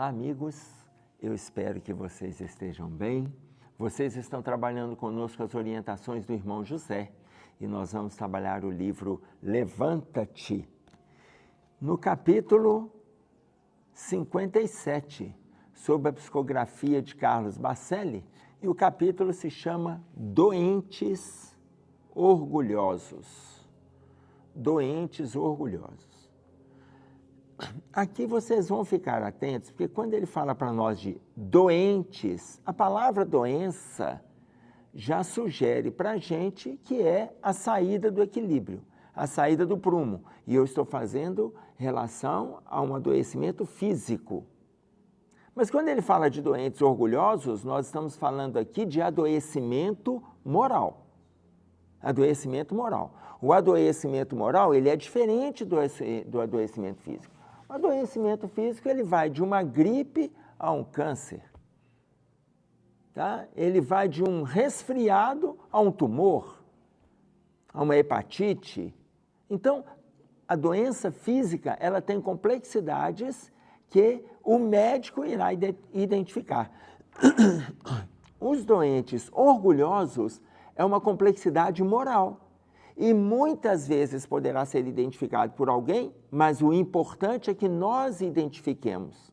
Olá, amigos, eu espero que vocês estejam bem. Vocês estão trabalhando conosco as orientações do irmão José e nós vamos trabalhar o livro Levanta-te, no capítulo 57, sob a psicografia de Carlos Bacelli, e o capítulo se chama Doentes Orgulhosos. Doentes orgulhosos. Aqui vocês vão ficar atentos, porque quando ele fala para nós de doentes, a palavra doença já sugere para a gente que é a saída do equilíbrio, a saída do prumo. E eu estou fazendo relação a um adoecimento físico. Mas quando ele fala de doentes orgulhosos, nós estamos falando aqui de adoecimento moral. Adoecimento moral. O adoecimento moral, ele é diferente do adoecimento físico. O adoecimento físico, ele vai de uma gripe a um câncer. Tá? Ele vai de um resfriado a um tumor, a uma hepatite. Então, a doença física, ela tem complexidades que o médico irá identificar. Os doentes orgulhosos é uma complexidade moral. E muitas vezes poderá ser identificado por alguém, mas o importante é que nós identifiquemos.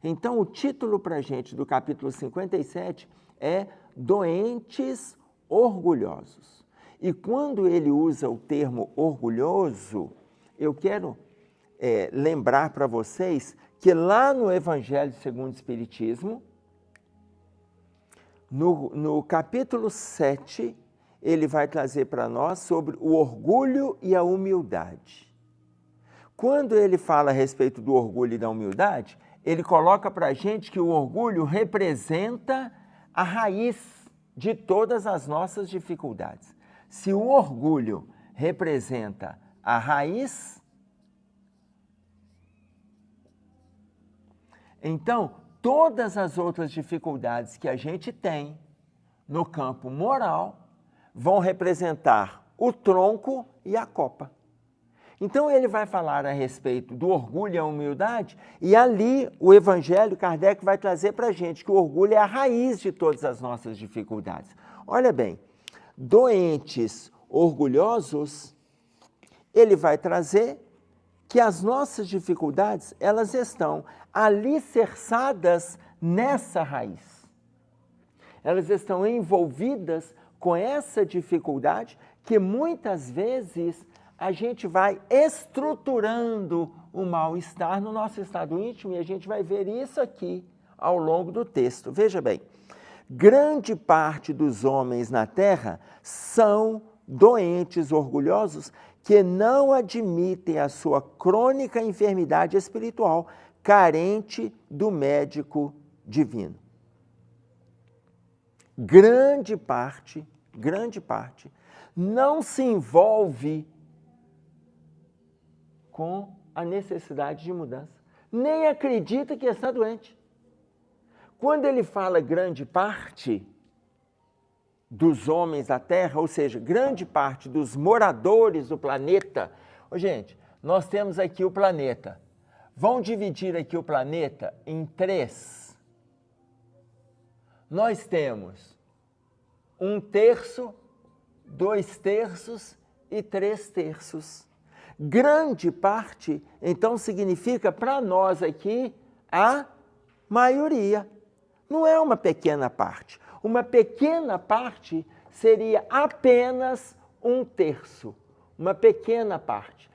Então, o título para a gente do capítulo 57 é Doentes Orgulhosos. E quando ele usa o termo orgulhoso, eu quero lembrar para vocês que lá no Evangelho segundo o Espiritismo, no capítulo 7, ele vai trazer para nós sobre o orgulho e a humildade. Quando ele fala a respeito do orgulho e da humildade, ele coloca para a gente que o orgulho representa a raiz de todas as nossas dificuldades. Se o orgulho representa a raiz, então todas as outras dificuldades que a gente tem no campo moral vão representar o tronco e a copa. Então ele vai falar a respeito do orgulho e a humildade, e ali o Evangelho, Kardec vai trazer para a gente que o orgulho é a raiz de todas as nossas dificuldades. Olha bem, doentes orgulhosos, ele vai trazer que as nossas dificuldades, elas estão alicerçadas nessa raiz. Elas estão envolvidas com essa dificuldade que muitas vezes a gente vai estruturando o mal-estar no nosso estado íntimo e a gente vai ver isso aqui ao longo do texto. Veja bem, grande parte dos homens na terra são doentes orgulhosos que não admitem a sua crônica enfermidade espiritual, carente do médico divino. Grande parte não se envolve com a necessidade de mudança, nem acredita que está doente. Quando ele fala grande parte dos homens da Terra, ou seja, grande parte dos moradores do planeta, gente, nós temos aqui o planeta. Vamos dividir aqui o planeta em 3. Nós temos 1/3, 2/3 e 3/3. Grande parte, então, significa para nós aqui a maioria. Não é uma pequena parte. Uma pequena parte seria apenas 1/3. Uma pequena parte.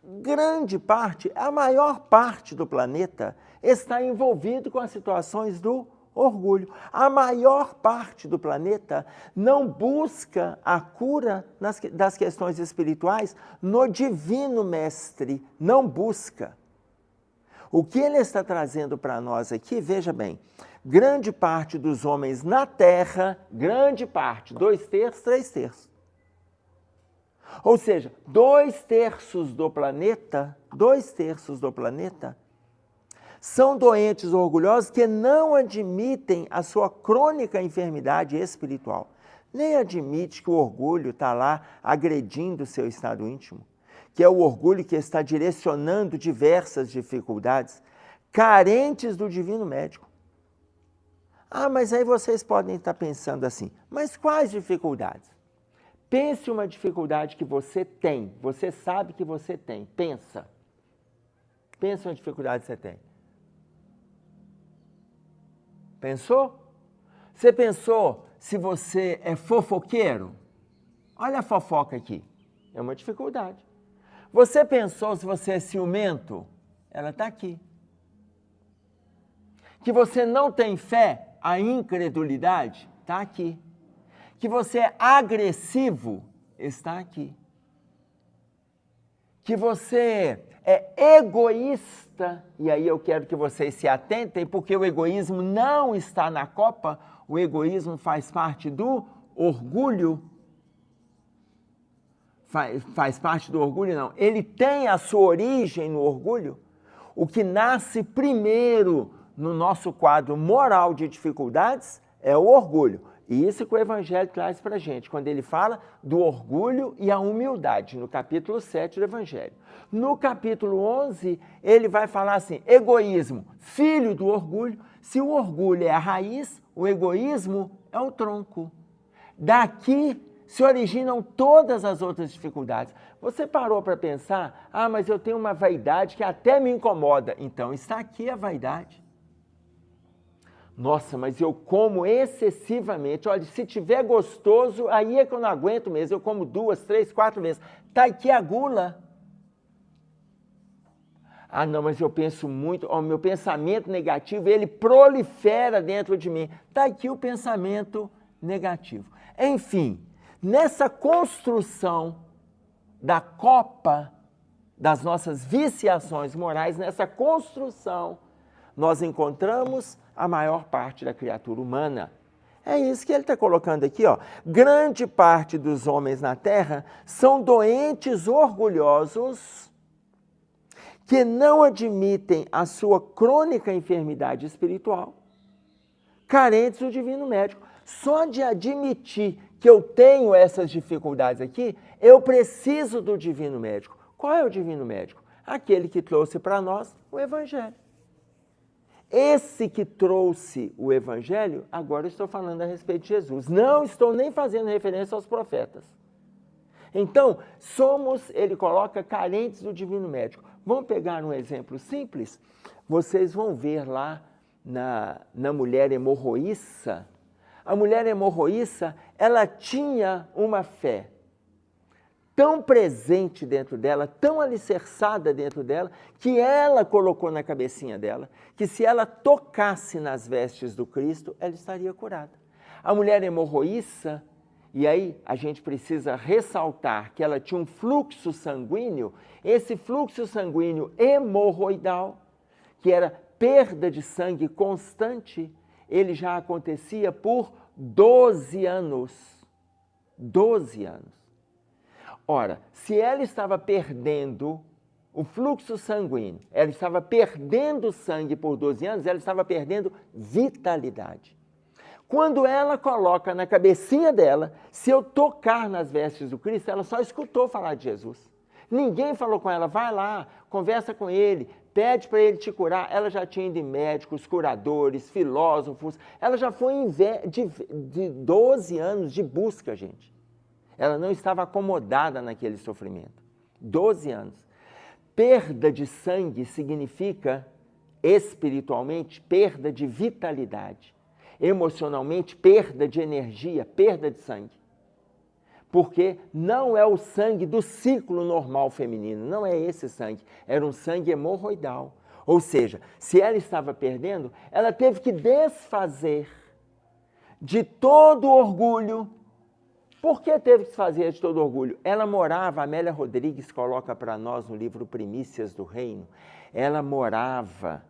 Grande parte, a maior parte do planeta está envolvido com as situações do orgulho. A maior parte do planeta não busca a cura das questões espirituais no Divino Mestre, não busca. O que ele está trazendo para nós aqui, veja bem, grande parte dos homens na Terra, grande parte, 2/3, 3/3. Ou seja, 2/3 do planeta, 2/3 do planeta, são doentes orgulhosos que não admitem a sua crônica enfermidade espiritual. Nem admite que o orgulho está lá agredindo o seu estado íntimo, que é o orgulho que está direcionando diversas dificuldades, carentes do divino médico. Ah, mas aí vocês podem estar pensando assim, mas quais dificuldades? Pense uma dificuldade que você tem, você sabe que você tem, pensa. Pensa uma dificuldade que você tem. Pensou? Você pensou se você é fofoqueiro? Olha a fofoca aqui, é uma dificuldade. Você pensou se você é ciumento? Ela está aqui. Que você não tem fé? A incredulidade está aqui. Que você é agressivo? Está aqui. Que você é egoísta, e aí eu quero que vocês se atentem, porque o egoísmo não está na copa, o egoísmo faz parte do orgulho. Faz parte do orgulho, não. Ele tem a sua origem no orgulho. O que nasce primeiro no nosso quadro moral de dificuldades é o orgulho. E isso que o Evangelho traz para a gente, quando ele fala do orgulho e a humildade, no capítulo 7 do Evangelho. No capítulo 11, ele vai falar assim, egoísmo, filho do orgulho. Se o orgulho é a raiz, o egoísmo é o tronco. Daqui se originam todas as outras dificuldades. Você parou para pensar, ah, mas eu tenho uma vaidade que até me incomoda. Então, está aqui a vaidade. Nossa, mas eu como excessivamente. Olha, se tiver gostoso, aí é que eu não aguento mesmo. Eu como 2, 3, 4 vezes. Está aqui a gula. Ah, não, mas eu penso muito. O meu pensamento negativo, ele prolifera dentro de mim. Está aqui o pensamento negativo. Enfim, nessa construção da copa das nossas viciações morais, nessa construção, nós encontramos a maior parte da criatura humana. É isso que ele está colocando aqui, ó. Grande parte dos homens na Terra são doentes orgulhosos que não admitem a sua crônica enfermidade espiritual, carentes do divino médico. Só de admitir que eu tenho essas dificuldades aqui, eu preciso do divino médico. Qual é o divino médico? Aquele que trouxe para nós o Evangelho. Esse que trouxe o Evangelho, agora eu estou falando a respeito de Jesus. Não estou nem fazendo referência aos profetas. Então, somos, ele coloca, carentes do divino médico. Vamos pegar um exemplo simples? Vocês vão ver lá na mulher hemorroíça. A mulher hemorroíça, ela tinha uma fé tão presente dentro dela, tão alicerçada dentro dela, que ela colocou na cabecinha dela, que se ela tocasse nas vestes do Cristo, ela estaria curada. A mulher hemorroíça, e aí a gente precisa ressaltar que ela tinha um fluxo sanguíneo, esse fluxo sanguíneo hemorroidal, que era perda de sangue constante, ele já acontecia por 12 anos. 12 anos. Ora, se ela estava perdendo o fluxo sanguíneo, ela estava perdendo sangue por 12 anos, ela estava perdendo vitalidade. Quando ela coloca na cabecinha dela, se eu tocar nas vestes do Cristo, ela só escutou falar de Jesus. Ninguém falou com ela, vai lá, conversa com ele, pede para ele te curar. Ela já tinha ido em médicos, curadores, filósofos, ela já foi de 12 anos de busca, gente. Ela não estava acomodada naquele sofrimento. 12 anos. Perda de sangue significa, espiritualmente, perda de vitalidade. Emocionalmente, perda de energia, perda de sangue. Porque não é o sangue do ciclo normal feminino, não é esse sangue. Era um sangue hemorroidal. Ou seja, se ela estava perdendo, ela teve que desfazer de todo o orgulho. Por que teve que se fazer de todo orgulho? Ela morava, Amélia Rodrigues coloca para nós no livro Primícias do Reino, ela morava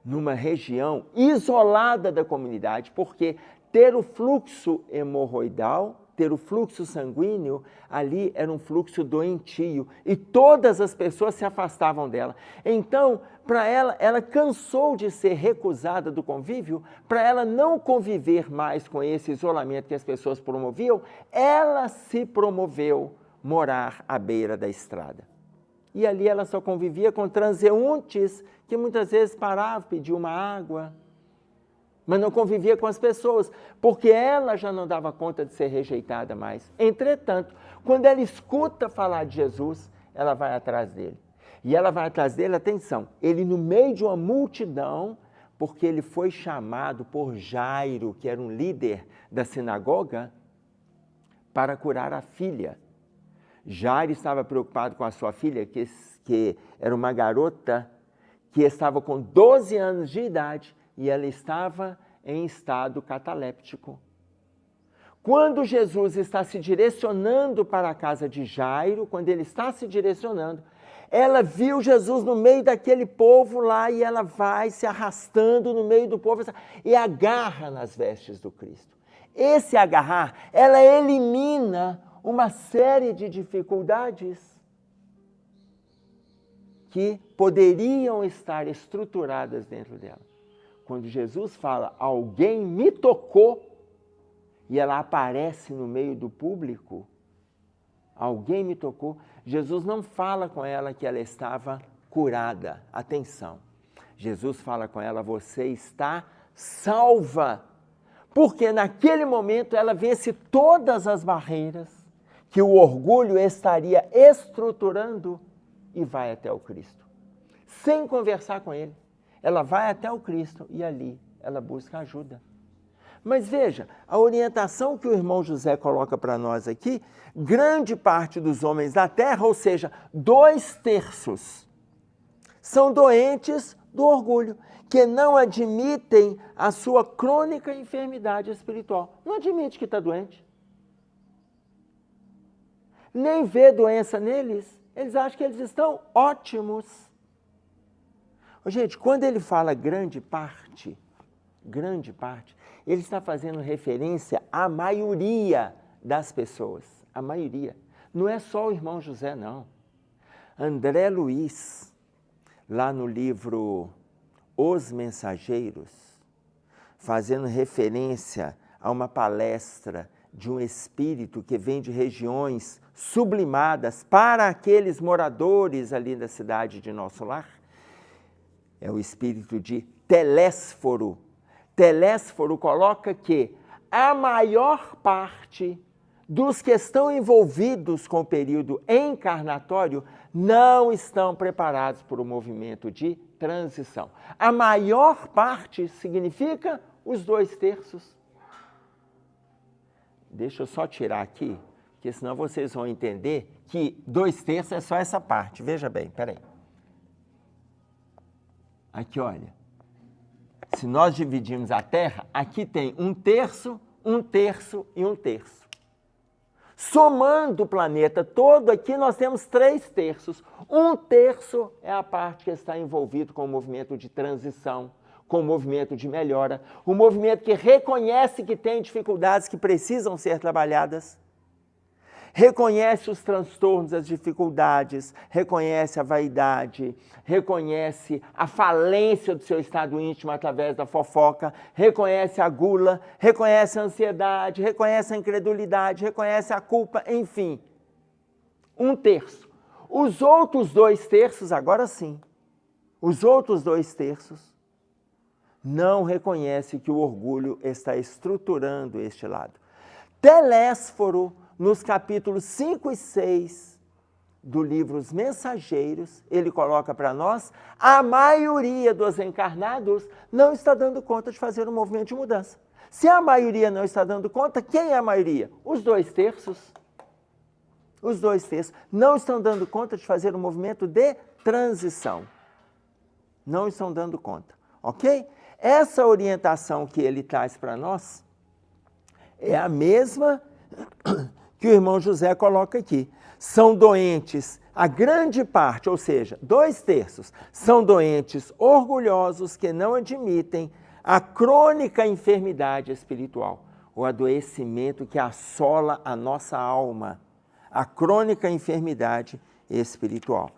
numa região isolada da comunidade, porque ter o fluxo hemorroidal, ter o fluxo sanguíneo, ali era um fluxo doentio e todas as pessoas se afastavam dela. Então, para ela, ela cansou de ser recusada do convívio, para ela não conviver mais com esse isolamento que as pessoas promoviam, ela se promoveu morar à beira da estrada. E ali ela só convivia com transeuntes que muitas vezes paravam, pediam uma água, mas não convivia com as pessoas, porque ela já não dava conta de ser rejeitada mais. Entretanto, quando ela escuta falar de Jesus, ela vai atrás dele. E ela vai atrás dele, atenção, ele no meio de uma multidão, porque ele foi chamado por Jairo, que era um líder da sinagoga, para curar a filha. Jairo estava preocupado com a sua filha, que era uma garota que estava com 12 anos de idade e ela estava em estado cataléptico. Quando Jesus está se direcionando para a casa de Jairo, quando ele está se direcionando, ela viu Jesus no meio daquele povo lá e ela vai se arrastando no meio do povo e agarra nas vestes do Cristo. Esse agarrar, ela elimina uma série de dificuldades que poderiam estar estruturadas dentro dela. Quando Jesus fala, alguém me tocou, e ela aparece no meio do público, alguém me tocou, Jesus não fala com ela que ela estava curada. Atenção, Jesus fala com ela, você está salva, porque naquele momento ela vence todas as barreiras que o orgulho estaria estruturando e vai até o Cristo. Sem conversar com ele, ela vai até o Cristo e ali ela busca ajuda. Mas veja, a orientação que o irmão José coloca para nós aqui, grande parte dos homens da terra, ou seja, 2/3, são doentes do orgulho, que não admitem a sua crônica enfermidade espiritual. Não admite que está doente. Nem vê doença neles. Eles acham que eles estão ótimos. Gente, quando ele fala grande parte, ele está fazendo referência à maioria das pessoas. A maioria. Não é só o irmão José, não. André Luiz, lá no livro Os Mensageiros, fazendo referência a uma palestra de um espírito que vem de regiões sublimadas para aqueles moradores ali da cidade de Nosso Lar, é o espírito de Telésforo. Telésforo coloca que a maior parte dos que estão envolvidos com o período encarnatório não estão preparados para o movimento de transição. A maior parte significa os 2/3. Deixa eu só tirar aqui, porque senão vocês vão entender que 2/3 é só essa parte. Veja bem, peraí. Aqui, olha. Se nós dividirmos a Terra, aqui tem 1/3, 1/3 e 1/3. Somando o planeta todo, aqui nós temos 3/3. 1/3 é a parte que está envolvida com o movimento de transição, com o movimento de melhora, o movimento que reconhece que tem dificuldades que precisam ser trabalhadas, reconhece os transtornos, as dificuldades, reconhece a vaidade, reconhece a falência do seu estado íntimo através da fofoca, reconhece a gula, reconhece a ansiedade, reconhece a incredulidade, reconhece a culpa, enfim. 1/3. Os outros 2/3, agora sim, os outros 2/3 não reconhecem que o orgulho está estruturando este lado. Telésforo, nos capítulos 5 e 6 do livro Os Mensageiros, ele coloca para nós, a maioria dos encarnados não está dando conta de fazer um movimento de mudança. Se a maioria não está dando conta, quem é a maioria? Os 2/3. Os 2/3 não estão dando conta de fazer um movimento de transição. Não estão dando conta, ok? Essa orientação que ele traz para nós é a mesma que o irmão José coloca aqui. São doentes, a grande parte, ou seja, 2/3, são doentes orgulhosos que não admitem a crônica enfermidade espiritual, o adoecimento que assola a nossa alma, a crônica enfermidade espiritual.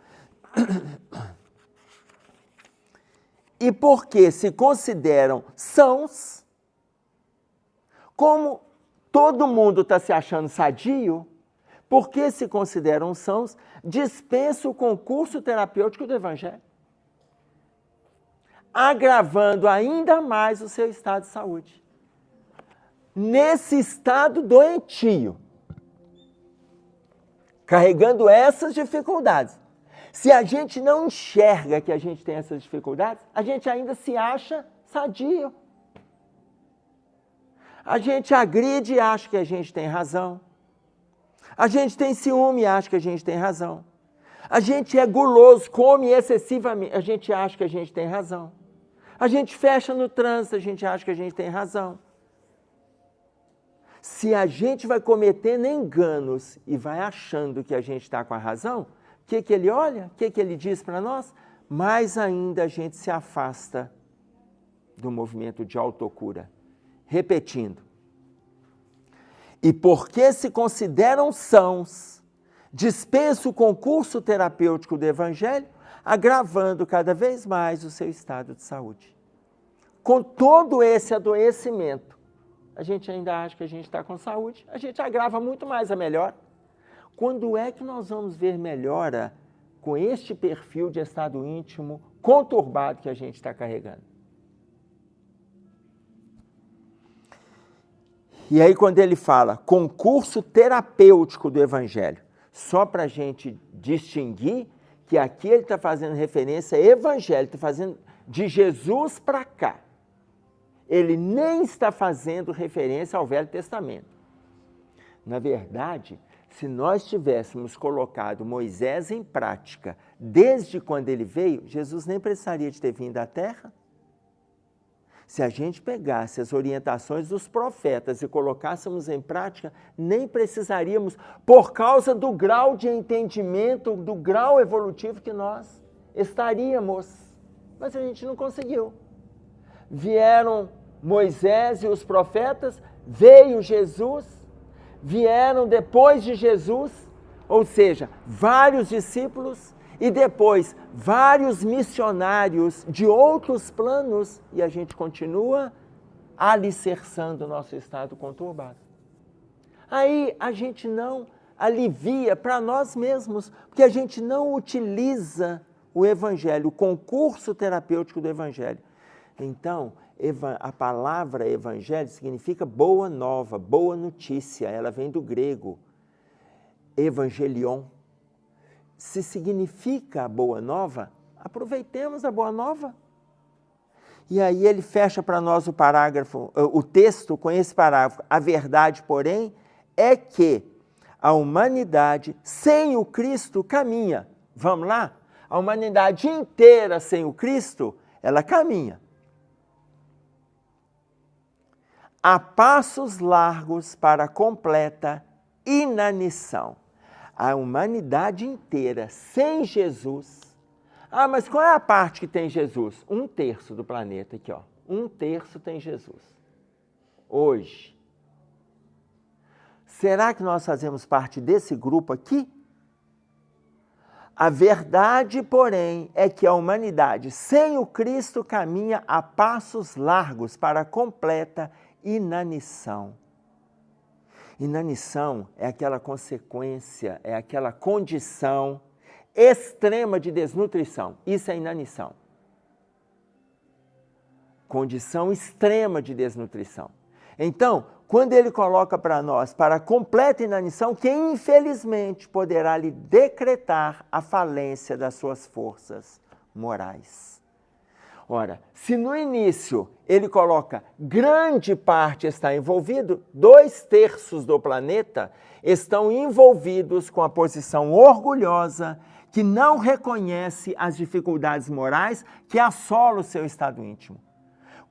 E porque se consideram sãos, como todo mundo está se achando sadio, porque se consideram sãos, dispensa o concurso terapêutico do Evangelho, agravando ainda mais o seu estado de saúde. Nesse estado doentio, carregando essas dificuldades, se a gente não enxerga que a gente tem essas dificuldades, a gente ainda se acha sadio. A gente agride e acha que a gente tem razão. A gente tem ciúme e acha que a gente tem razão. A gente é guloso, come excessivamente, a gente acha que a gente tem razão. A gente fecha no trânsito, a gente acha que a gente tem razão. Se a gente vai cometendo enganos e vai achando que a gente está com a razão, o que ele olha? O que ele diz para nós? Mais ainda a gente se afasta do movimento de autocura. Repetindo. E porque se consideram sãos, dispensa o concurso terapêutico do Evangelho, agravando cada vez mais o seu estado de saúde. Com todo esse adoecimento, a gente ainda acha que a gente está com saúde, a gente agrava muito mais a melhora. Quando é que nós vamos ver melhora com este perfil de estado íntimo conturbado que a gente está carregando? E aí quando ele fala concurso terapêutico do Evangelho, só para a gente distinguir que aqui ele está fazendo referência ao Evangelho, está fazendo de Jesus para cá. Ele nem está fazendo referência ao Velho Testamento. Na verdade, se nós tivéssemos colocado Moisés em prática desde quando ele veio, Jesus nem precisaria de ter vindo à Terra. Se a gente pegasse as orientações dos profetas e colocássemos em prática, nem precisaríamos, por causa do grau de entendimento, do grau evolutivo que nós estaríamos. Mas a gente não conseguiu. Vieram Moisés e os profetas, veio Jesus, vieram depois de Jesus, ou seja, vários discípulos, e depois vários missionários de outros planos, e a gente continua alicerçando o nosso estado conturbado. Aí a gente não alivia para nós mesmos, porque a gente não utiliza o Evangelho, o concurso terapêutico do Evangelho. Então, a palavra Evangelho significa boa nova, boa notícia, ela vem do grego, evangelion. Se significa a boa nova, aproveitemos a boa nova. E aí ele fecha para nós o texto com esse parágrafo. A verdade, porém, é que a humanidade sem o Cristo caminha. Vamos lá? A humanidade inteira sem o Cristo, ela caminha. A passos largos para a completa inanição. A humanidade inteira sem Jesus. Ah, mas qual é a parte que tem Jesus? 1/3 do planeta aqui, ó. 1/3 tem Jesus. Hoje. Será que nós fazemos parte desse grupo aqui? A verdade, porém, é que a humanidade sem o Cristo caminha a passos largos para a completa inanição. Inanição é aquela consequência, é aquela condição extrema de desnutrição. Isso é inanição. Condição extrema de desnutrição. Então, quando ele coloca para nós, para a completa inanição, que infelizmente poderá lhe decretar a falência das suas forças morais. Ora, se no início ele coloca grande parte está envolvido, 2/3 do planeta estão envolvidos com a posição orgulhosa que não reconhece as dificuldades morais que assolam o seu estado íntimo.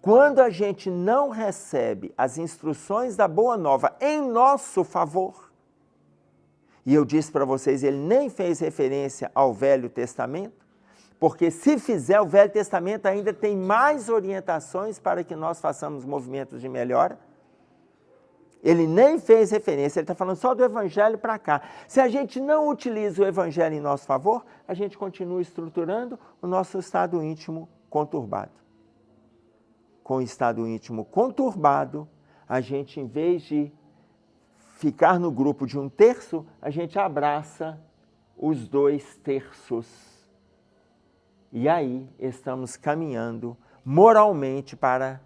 Quando a gente não recebe as instruções da Boa Nova em nosso favor, e eu disse para vocês, ele nem fez referência ao Velho Testamento, porque se fizer, o Velho Testamento ainda tem mais orientações para que nós façamos movimentos de melhora. Ele nem fez referência, ele está falando só do Evangelho para cá. Se a gente não utiliza o Evangelho em nosso favor, a gente continua estruturando o nosso estado íntimo conturbado. Com o estado íntimo conturbado, a gente, em vez de ficar no grupo de 1/3, a gente abraça os 2/3. E aí estamos caminhando moralmente para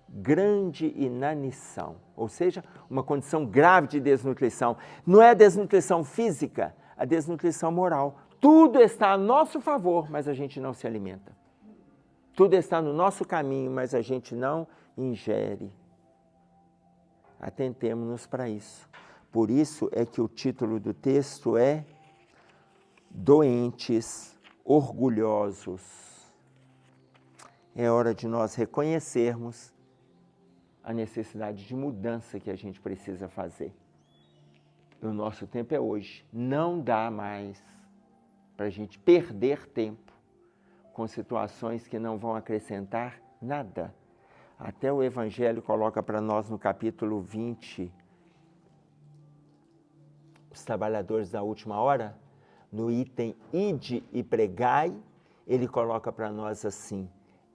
grande inanição, ou seja, uma condição grave de desnutrição. Não é a desnutrição física, a desnutrição moral. Tudo está a nosso favor, mas a gente não se alimenta. Tudo está no nosso caminho, mas a gente não ingere. Atentemo-nos para isso. Por isso é que o título do texto é Doentes, Orgulhosos. É hora de nós reconhecermos a necessidade de mudança que a gente precisa fazer. O nosso tempo é hoje. Não dá mais para a gente perder tempo com situações que não vão acrescentar nada. Até o Evangelho coloca para nós no capítulo 20, os trabalhadores da última hora, no item ide e pregai, ele coloca para nós assim: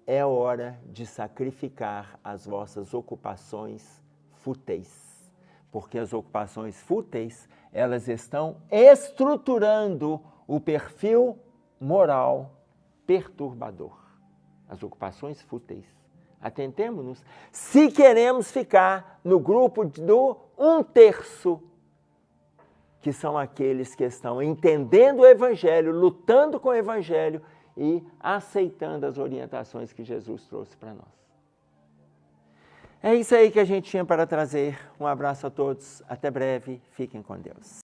é hora de sacrificar as vossas ocupações fúteis, porque as ocupações fúteis, elas estão estruturando o perfil moral perturbador. As ocupações fúteis. Atentemo-nos, se queremos ficar no grupo do 1/3, que são aqueles que estão entendendo o Evangelho, lutando com o Evangelho e aceitando as orientações que Jesus trouxe para nós. É isso aí que a gente tinha para trazer. Um abraço a todos, até breve, fiquem com Deus.